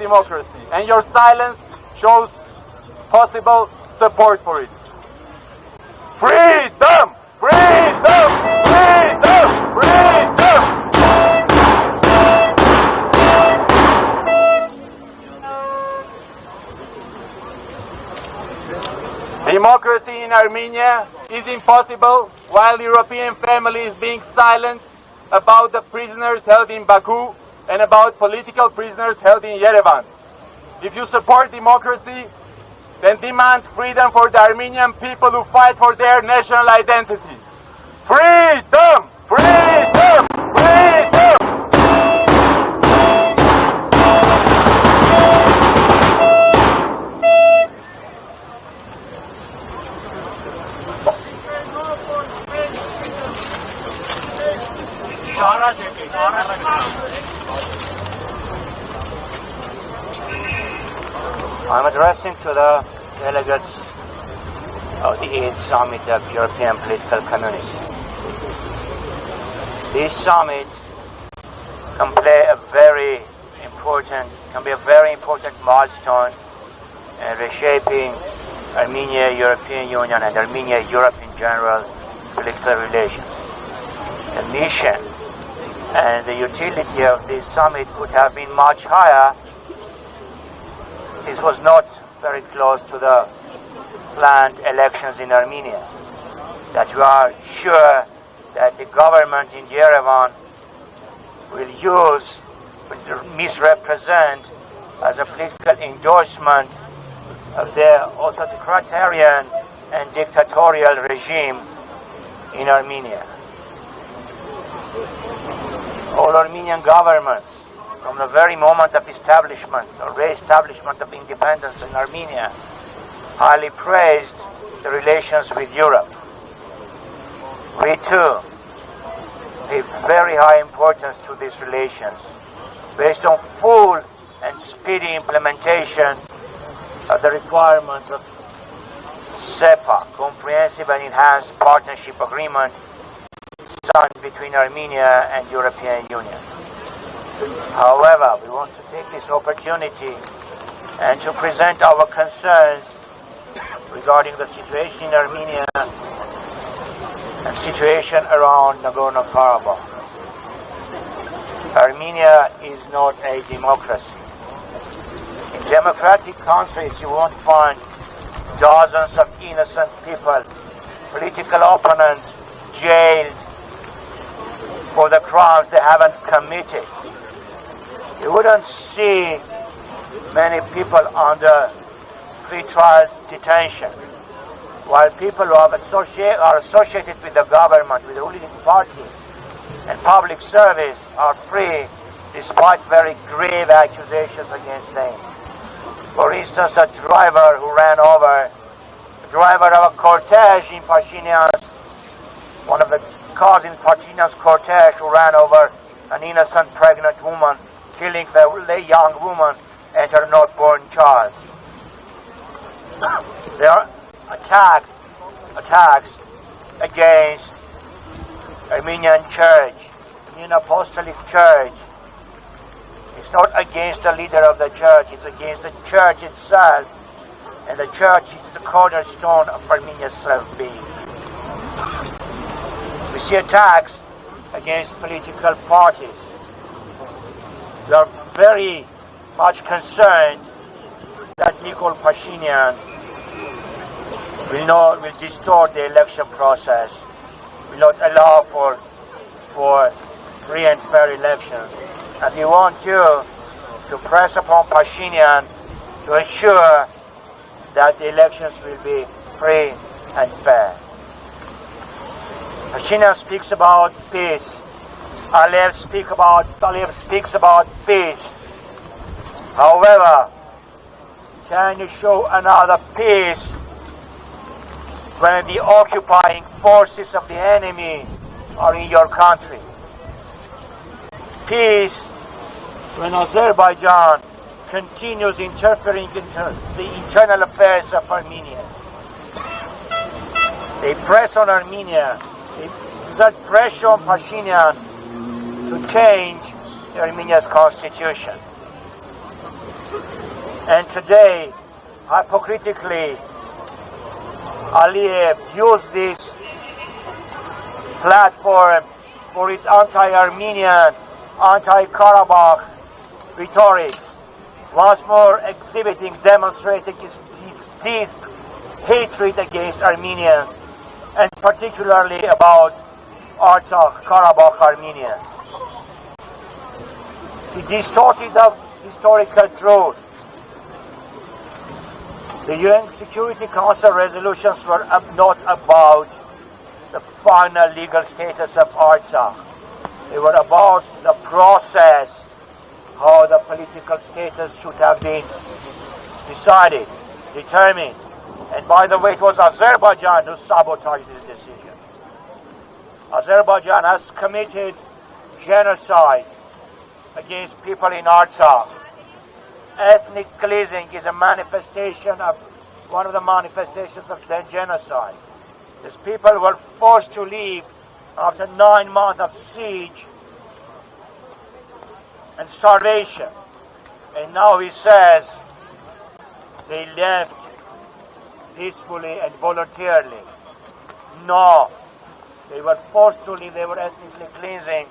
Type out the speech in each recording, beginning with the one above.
democracy, and your silence shows possible support for it. Freedom! Freedom! Freedom! Freedom! Democracy in Armenia is impossible while European family is being silent about the prisoners held in Baku and about political prisoners held in Yerevan. If you support democracy, then demand freedom for the Armenian people who fight for their national identity. Freedom! Freedom! Freedom! I'm addressing to the delegates of the 8th Summit of European Political Community. This summit can be a very important milestone in reshaping Armenia, European Union, and Armenia, Europe in general, political relations. The mission and the utility of this summit could have been much higher. This was not very close to the planned elections in Armenia. That we are sure that the government in Yerevan will misrepresent as a political endorsement of the authoritarian and dictatorial regime in Armenia. All Armenian governments, from the very moment of establishment or re-establishment of independence in Armenia, highly praised the relations with Europe. We too give very high importance to these relations based on full and speedy implementation of the requirements of SEPA, Comprehensive and Enhanced Partnership Agreement, signed between Armenia and European Union. However, we want to take this opportunity and to present our concerns regarding the situation in Armenia and situation around Nagorno-Karabakh. Armenia is not a democracy. In democratic countries, you won't find dozens of innocent people, political opponents, jailed for the crimes they haven't committed. You wouldn't see many people under pre-trial detention, while people who are associated with the government, with the ruling party, and public service are free despite very grave accusations against them. For instance, a driver who ran over, a driver of a cortege in Pashinyan's, one of the cars in Pashinyan's cortege who ran over an innocent pregnant woman, killing the young woman and her not-born child. There are attacks against Armenian Church, Armenian Apostolic Church. It's not against the leader of the church, it's against the church itself. And the church is the cornerstone of Armenia's self-being. We see attacks against political parties. We are very much concerned that Nikol Pashinyan will distort the election process, will not allow for free and fair elections. And we want you to press upon Pashinyan to ensure that the elections will be free and fair. Pashinyan speaks about peace. Aliyev speaks about peace. However, can you show another peace when the occupying forces of the enemy are in your country? Peace when Azerbaijan continues interfering in the internal affairs of Armenia. They press on Armenia, they exert pressure on Pashinyan to change Armenia's constitution. And today, hypocritically, Aliyev used this platform for its anti-Armenian, anti-Karabakh rhetorics, once more exhibiting, demonstrating its deep hatred against Armenians, and particularly about Artsakh, Karabakh Armenians. He distorted the historical truth. The UN Security Council resolutions were not about the final legal status of Artsakh. They were about the process, how the political status should have been decided, determined. And by the way, it was Azerbaijan who sabotaged this decision. Azerbaijan has committed genocide against people in Artsakh. Ethnic cleansing is a manifestation of one of the manifestations of the genocide. These people were forced to leave after 9 months of siege and starvation. And now he says they left peacefully and voluntarily. No, they were forced to leave, they were ethnically cleansing.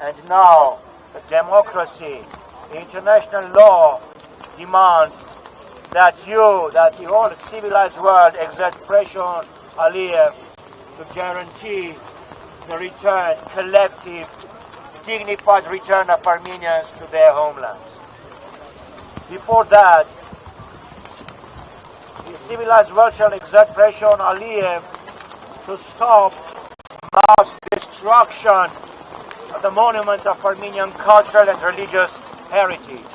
And now the democracy, the international law demands that the whole civilized world exert pressure on Aliyev to guarantee the return, collective, dignified return of Armenians to their homelands. Before that, the civilized world shall exert pressure on Aliyev to stop mass destruction of the monuments of Armenian cultural and religious heritage.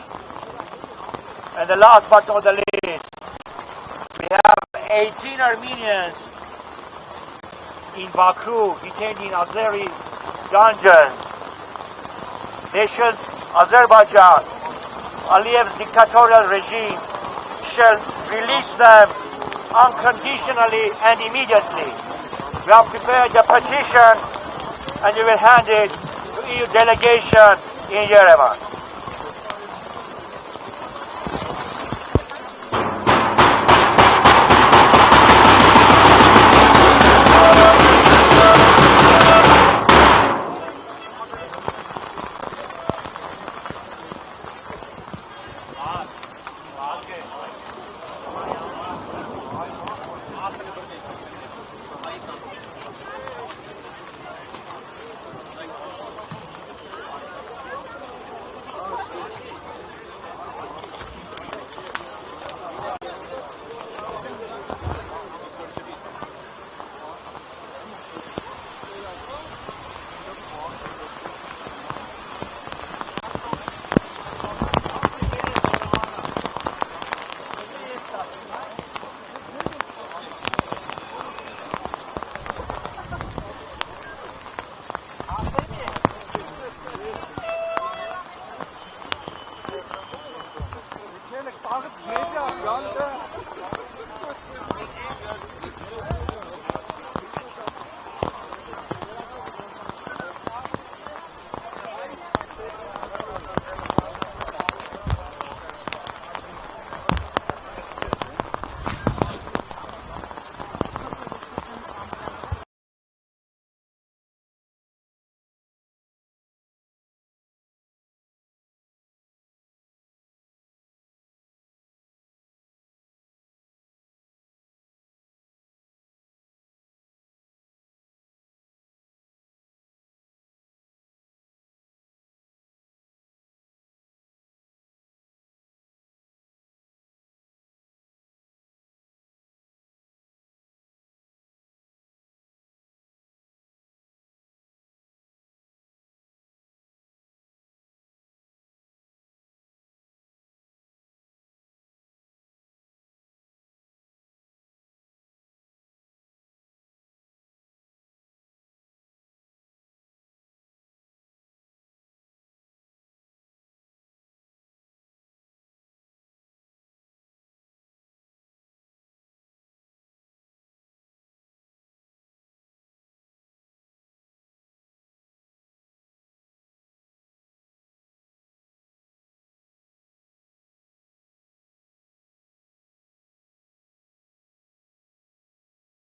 And the last but not the least, we have 18 Armenians in Baku detained in Azeri dungeons. They should, Azerbaijan, Aliyev's dictatorial regime, shall release them unconditionally and immediately. We have prepared a petition and we will hand it to EU delegation in Yerevan.